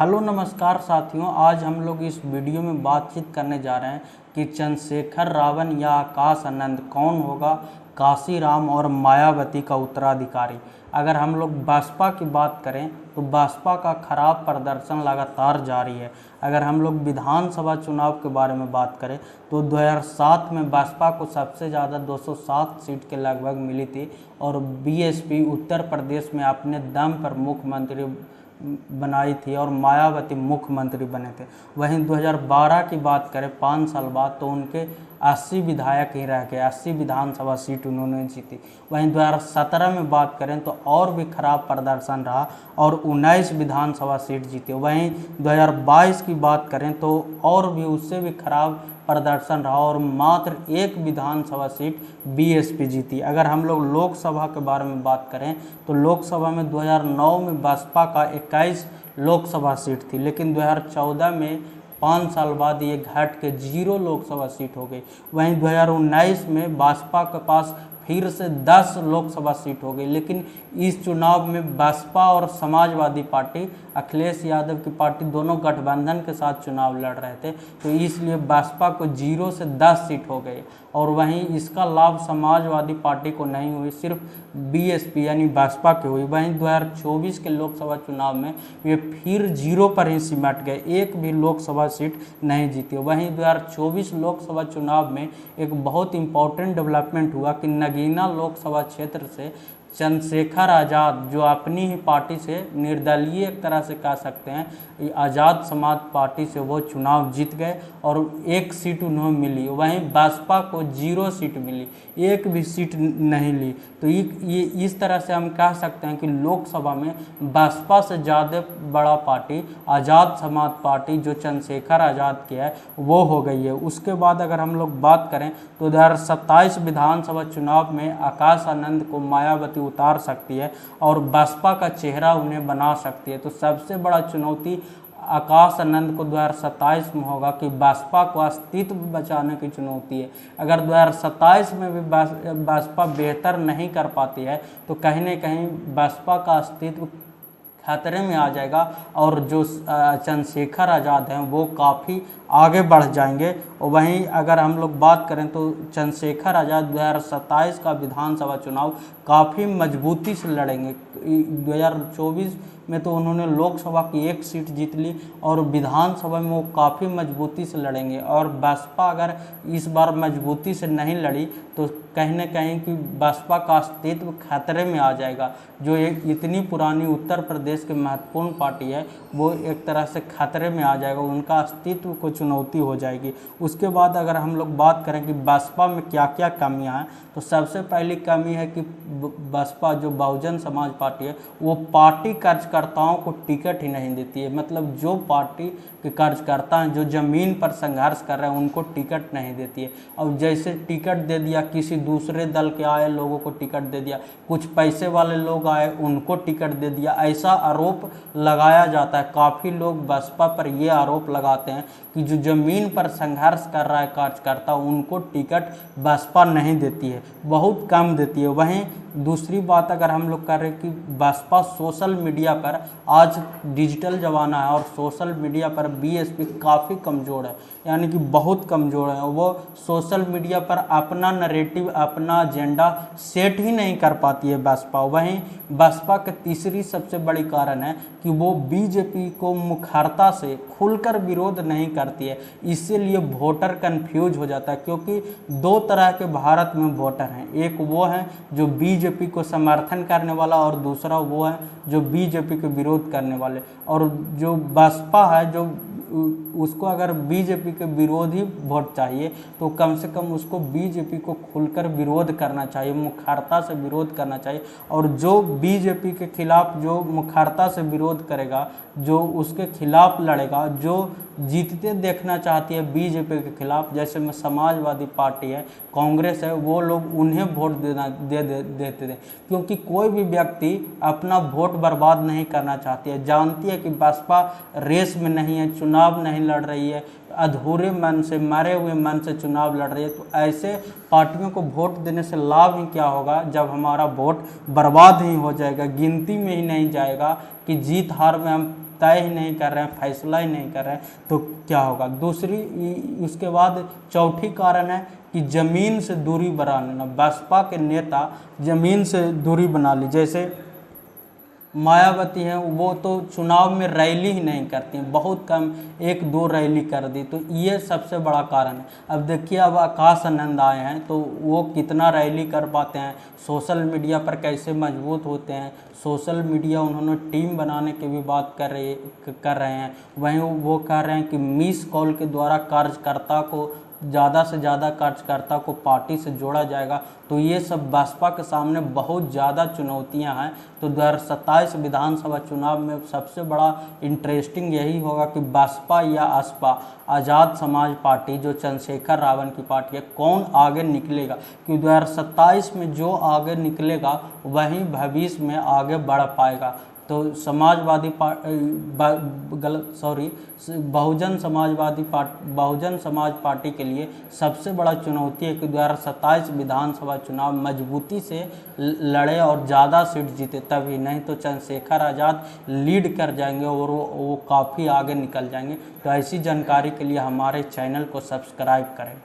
Hello नमस्कार साथियों, आज हम लोग इस वीडियो में बातचीत करने जा रहे हैं कि चंद्रशेखर रावण या आकाश आनंद कौन होगा काशीराम और मायावती का उत्तराधिकारी। अगर हम लोग बसपा की बात करें तो बसपा का खराब प्रदर्शन लगातार जारी है। अगर हम लोग विधानसभा चुनाव के बारे में बात करें तो 2007 में बसपा को सबसे ज़्यादा 207 सीट के लगभग मिली थी और बीएसपी उत्तर प्रदेश में अपने दम पर मुख्यमंत्री बनाई थी और मायावती मुख्यमंत्री बने थे। वहीं 2012 की बात करें 5 साल बाद तो उनके 80 विधायक ही रह गए, 80 विधानसभा सीट उन्होंने जीती। वहीं 2017 में बात करें तो और भी खराब प्रदर्शन रहा और 19 विधानसभा सीट जीते। वहीं 2022 की बात करें तो और भी उससे भी खराब प्रदर्शन रहा और मात्र एक विधानसभा सीट बीएसपी जीती। अगर हम लोग लोकसभा के बारे में बात करें तो लोकसभा में 2009 में बसपा का 21 लोकसभा सीट थी, लेकिन 2014 में 5 साल बाद ये घट के 0 लोकसभा सीट हो गई। वहीं 2019 में बसपा के पास फिर से 10 लोकसभा सीट हो गई, लेकिन इस चुनाव में बसपा और समाजवादी पार्टी, अखिलेश यादव की पार्टी दोनों गठबंधन के साथ चुनाव लड़ रहे थे, तो इसलिए बसपा को 0 से 10 सीट हो गई और वहीं इसका लाभ समाजवादी पार्टी को नहीं हुई, सिर्फ बीएसपी यानी बसपा की हुई। वहीं 2024 के लोकसभा चुनाव में ये फिर 0 पर ही सिमट गए, एक भी लोकसभा सीट नहीं जीती। वहीं 2024 लोकसभा चुनाव में एक बहुत इम्पोर्टेंट डेवलपमेंट हुआ कि नगीना लोकसभा क्षेत्र से चंद्रशेखर आज़ाद, जो अपनी ही पार्टी से निर्दलीय एक तरह से कह सकते हैं, आज़ाद समाज पार्टी से वो चुनाव जीत गए और एक सीट उन्हें मिली। वहीं बसपा को 0 सीट मिली, एक भी सीट नहीं ली। तो ये इस तरह से हम कह सकते हैं कि लोकसभा में बसपा से ज़्यादा बड़ा पार्टी आज़ाद समाज पार्टी जो चंद्रशेखर आज़ाद की है वो हो गई है। उसके बाद अगर हम लोग बात करें तो 2027 विधानसभा चुनाव में आकाश आनंद को मायावती उतार सकती है और बसपा का चेहरा उन्हें बना सकती है। तो सबसे बड़ा चुनौती आकाश आनंद को 2027 में होगा कि बसपा को अस्तित्व बचाने की चुनौती है। अगर 2027 में भी बसपा बेहतर नहीं कर पाती है तो कहीं ना कहीं बसपा का अस्तित्व खतरे में आ जाएगा और जो चंद्रशेखर आज़ाद हैं वो काफ़ी आगे बढ़ जाएंगे। और वहीं अगर हम लोग बात करें तो चंद्रशेखर आज़ाद 2027 का विधानसभा चुनाव काफ़ी मजबूती से लड़ेंगे। 2024 में तो उन्होंने लोकसभा की 1 सीट जीत ली और विधानसभा में वो काफ़ी मजबूती से लड़ेंगे। और बसपा अगर इस बार मजबूती से नहीं लड़ी तो कहीं ना कहीं कि बसपा का अस्तित्व खतरे में आ जाएगा। जो एक इतनी पुरानी उत्तर प्रदेश की महत्वपूर्ण पार्टी है वो एक तरह से खतरे में आ जाएगा, उनका अस्तित्व को चुनौती हो जाएगी। उसके बाद अगर हम लोग बात करें कि बसपा में क्या क्या कमियां हैं तो सबसे पहली कमी है कि बसपा जो बहुजन समाज पार्टी है वो पार्टी कार्यकर्ताओं को टिकट ही नहीं देती है। मतलब जो पार्टी के कार्यकर्ता हैं जो ज़मीन पर संघर्ष कर रहे हैं उनको टिकट नहीं देती है। और जैसे टिकट दे दिया, किसी दूसरे दल के आए लोगों को टिकट दे दिया, कुछ पैसे वाले लोग आए उनको टिकट दे दिया, ऐसा आरोप लगाया जाता है। काफ़ी लोग बसपा पर ये आरोप लगाते हैं कि जो ज़मीन पर संघर्ष कर रहा है कार्यकर्ता उनको टिकट बसपा नहीं देती है, बहुत कम देती है। वहीं दूसरी बात अगर हम लोग कर रहे हैं कि बसपा सोशल मीडिया पर, आज डिजिटल ज़माना है और सोशल मीडिया पर बीएसपी काफ़ी कमज़ोर है, यानी कि बहुत कमज़ोर है। वो सोशल मीडिया पर अपना नैरेटिव, अपना एजेंडा सेट ही नहीं कर पाती है बसपा। वहीं बसपा के तीसरी सबसे बड़ी कारण है कि वो बीजेपी को मुखरता से खुलकर विरोध नहीं करती है, इसीलिए वोटर कन्फ्यूज हो जाता है। क्योंकि 2 तरह के भारत में वोटर हैं, एक वो है जो बीजेपी को समर्थन करने वाला और दूसरा वो है जो बीजेपी के विरोध करने वाले। और जो बसपा है जो उसको अगर बीजेपी के विरोधी वोट चाहिए तो कम से कम उसको बीजेपी को खुलकर विरोध करना चाहिए, मुखरता से विरोध करना चाहिए। और जो बीजेपी के खिलाफ जो मुखरता से विरोध करेगा, जो उसके खिलाफ लड़ेगा, जो जीतते देखना चाहती है बीजेपी के खिलाफ, जैसे में समाजवादी पार्टी है, कांग्रेस है, वो लोग उन्हें वोट देते थे। क्योंकि कोई भी व्यक्ति अपना वोट बर्बाद नहीं करना चाहती है, जानती है कि बसपा रेस में नहीं है, चुनाव नहीं लड़ रही है, अधूरे मन से, मरे हुए मन से चुनाव लड़ रही है। तो ऐसे पार्टियों को वोट देने से लाभ ही क्या होगा जब हमारा वोट बर्बाद ही हो जाएगा, गिनती में ही नहीं जाएगा कि जीत हार में हम तय ही नहीं कर रहे हैं, फैसला ही नहीं कर रहे हैं, तो क्या होगा। दूसरी उसके बाद चौथी कारण है कि ज़मीन से दूरी बना लेना। बसपा के नेता ज़मीन से दूरी बना ली, जैसे मायावती हैं, वो तो चुनाव में रैली ही नहीं करती हैं, बहुत कम 1-2 रैली कर दी, तो ये सबसे बड़ा कारण है। अब देखिए, अब आकाश आनंद आए हैं तो वो कितना रैली कर पाते हैं, सोशल मीडिया पर कैसे मजबूत होते हैं, सोशल मीडिया उन्होंने टीम बनाने की भी बात कर रहे हैं। वहीं वो कह रहे हैं कि मिस कॉल के द्वारा कार्यकर्ता को ज़्यादा से ज़्यादा कार्यकर्ता को पार्टी से जोड़ा जाएगा। तो ये सब बसपा के सामने बहुत ज़्यादा चुनौतियां हैं। तो 2027 विधानसभा चुनाव में सबसे बड़ा इंटरेस्टिंग यही होगा कि बसपा या असपा, आज़ाद समाज पार्टी जो चंद्रशेखर रावण की पार्टी है, कौन आगे निकलेगा। क्योंकि 2027 में जो आगे निकलेगा वही भविष्य में आगे बढ़ पाएगा। तो बहुजन समाज पार्टी के लिए सबसे बड़ा चुनौती है कि 2027 विधानसभा चुनाव मजबूती से लड़े और ज़्यादा सीट जीते, तभी, नहीं तो चंद्रशेखर आज़ाद लीड कर जाएंगे और वो काफ़ी आगे निकल जाएंगे। तो ऐसी जानकारी के लिए हमारे चैनल को सब्सक्राइब करें।